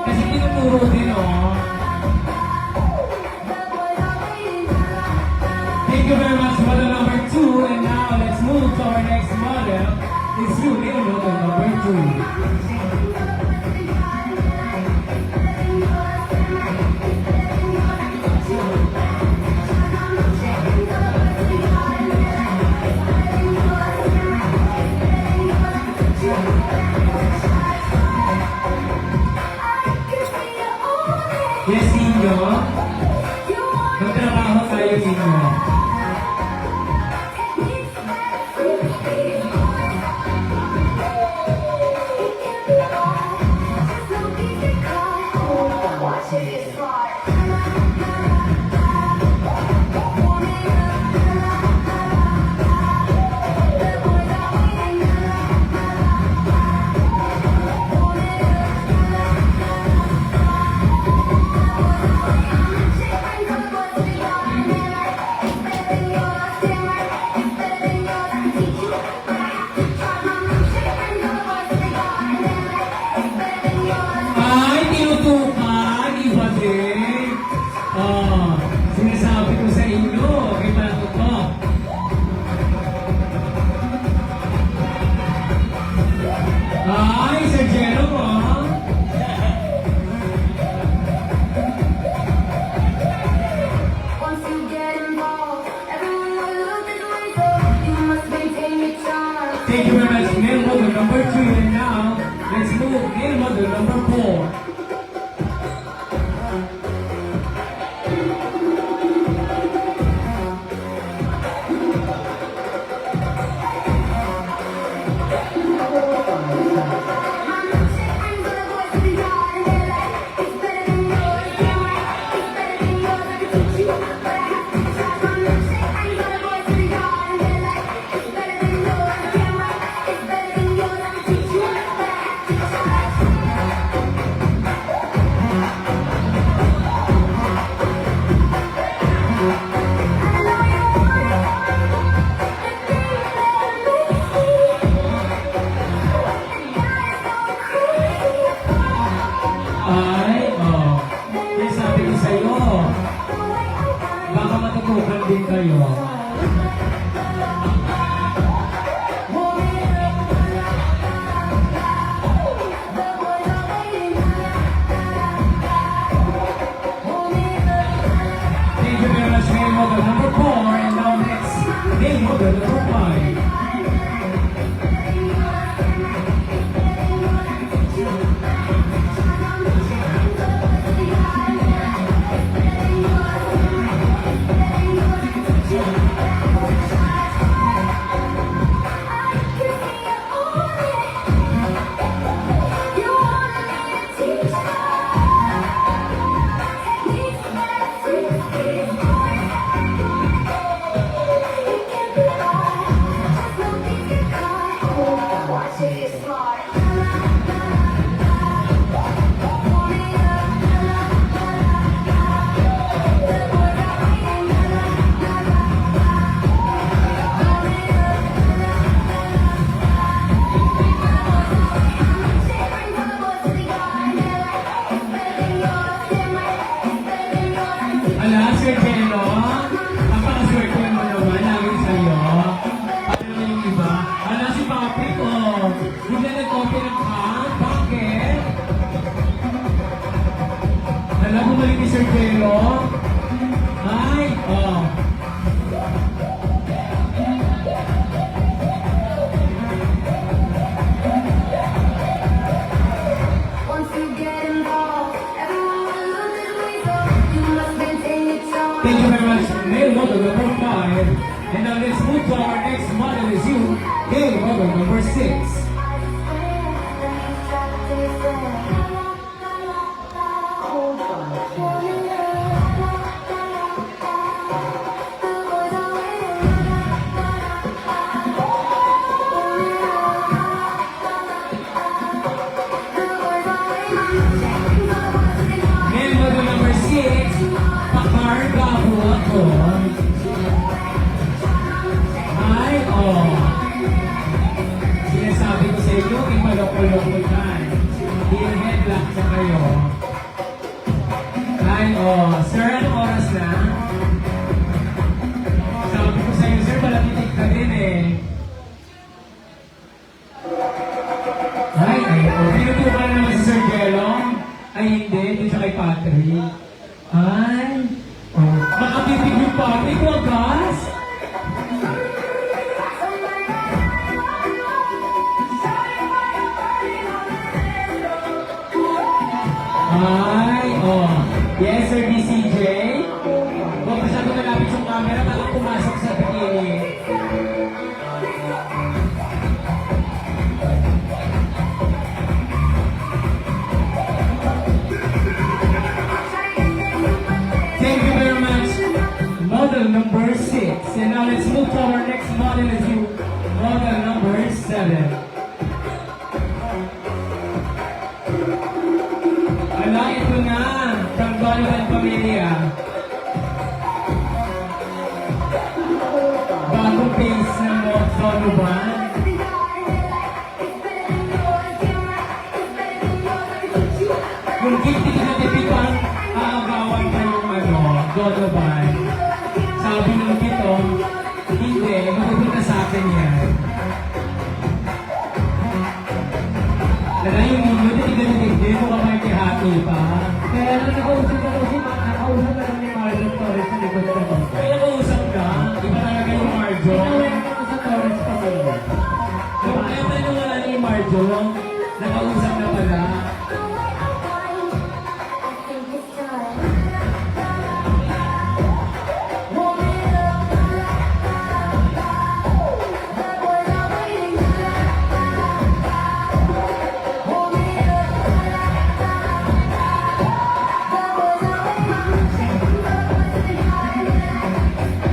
Kasi tinuturo din, oh. Thank you very much, model number 2. And now, let's move to our next model. It's you, little model number 2. Yes, Inyo. Magtrabaho tayo, Inyo. Ay, tinutukan, iba din. Oh, sinasabi ko sa inyo, iba na to. Ay, Sir Jerome, oh. Once you get involved, everyone will look at the way, so you must maintain your charm. Thank you very much, male model number 2. And now, let's move male model number 4. Ay, oh. Kaya sabi ko sa'yo, baka matutukan din kayo. Thank you very much, male model number 4. And now next, male model number 5. Ala, Sir Jello, ang pakaswerte mo naman, lagi sa'yo. Ano naman yung iba? Ala, si Papi, oh. Hindi nag-copy ng card. Bakit? Ala, bumalik ni Sir Jello. Ay, oh. Once you get involved, everyone will look at the way, so you must maintain your charm. Thank you very much, male model number 5. And now let's move to our next model is you, male model number 6. Male model number 6, pakarga po ako. Ay, oh. Sinasabi relax na kayo. Ay, oh, sir, anong oras na? Sabi ko sa'yo, sir, malatitig ka din eh. Ay, oh, pinutukan na naman si Sir Jelong. Ay, hindi, dito siya kay Patrick. Ay, oh, makatitig yung Patrick, wagas. Ay, oh. Yes, Sir BCJ. Huwag masyado malapit yung camera bago pumasok sa bikini. Thank you very much. Model number 6. And now let's move to our next model as you. Model number 7. Ala, ito na. From Donovan Pamilya. Bagong face ng Donovan. Kung hindi ka natipid ang aagawan pa yung Donovan. Sabi ng Kito, hindi, mapupunta sa akin yan. Lala yung ninyo, hindi mo kamay kay Happy pa. Kaya nung nakausap na lang ni Marlon Torres sa likod ko. Kaya nakausap ka, iba talaga yung Marjo. Pinawala ko sa Torres pamilya. Kaya tayo wala ni Marjo, nakausap na pala.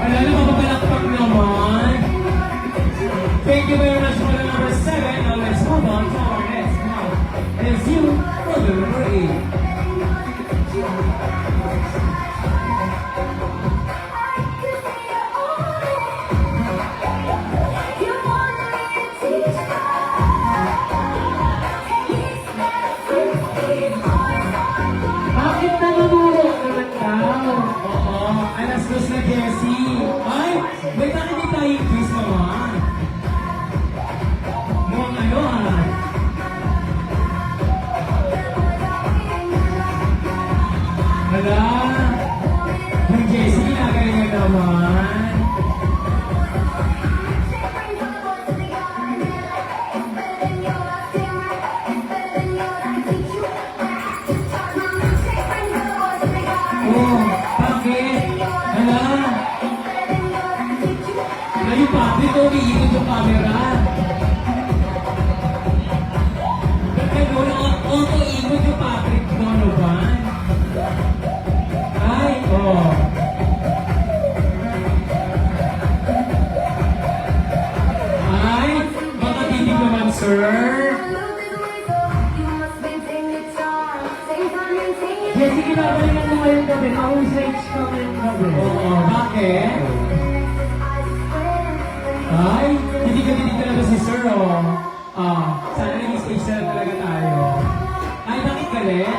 Wala na mapapalakpak naman. Thank you very much for the number 7. Now let's move on to our next one. And it's you for the number 8. Bakit nanunuro naman daw? Oo, alas dos na Jessie. Ay, wait, bakit hindi tayo kiss naman? Mukhang ano ah. Hala, yung Jessie, ginagaling na naman. Oh, bakit? Hala, hala yung papi ko, umiikot yung camera. Bakit auto-ikot yung Patrick Donovan? Ay, oh. Ay, baka titig naman, sir. Jesse, kinabalikan mo ngayong gabi. Mausage ka ngayong gabi. Oo, bakit? Ay, hindi ka talaga si sir, oh. Sana naging stage na talaga tayo. Ay, bakit galit?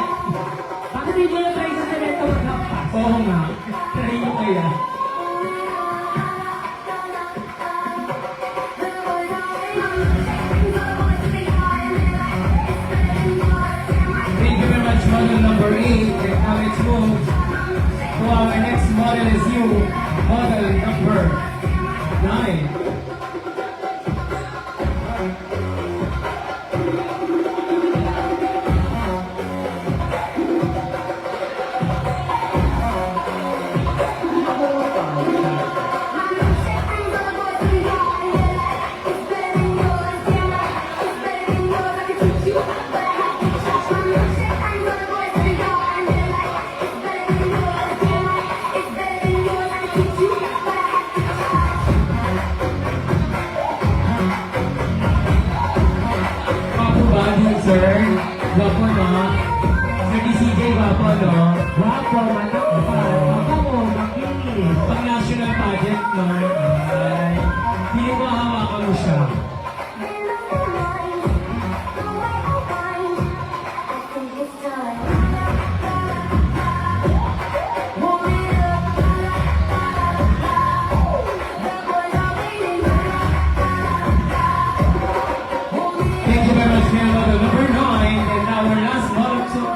Bakit hindi na try sa talento maghampas? Oo nga. Try nyo kaya. Thank you very much, model number 8. And now let's move to our next model is you, model number 9. Papo ba din, sir? Gwapo, no? Sir DCJ, gwapo, no? Wapo, malakpan, mabango, makinis. Pag national pageant, no? Ay, hindi ko hawakan mo siya.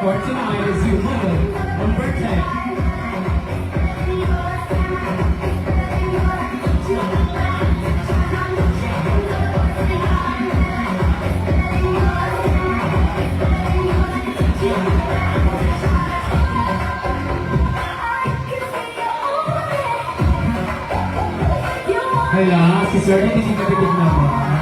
court, sino Iris Human eh. Number 10. Hala, si Sir hindi nabitig naman.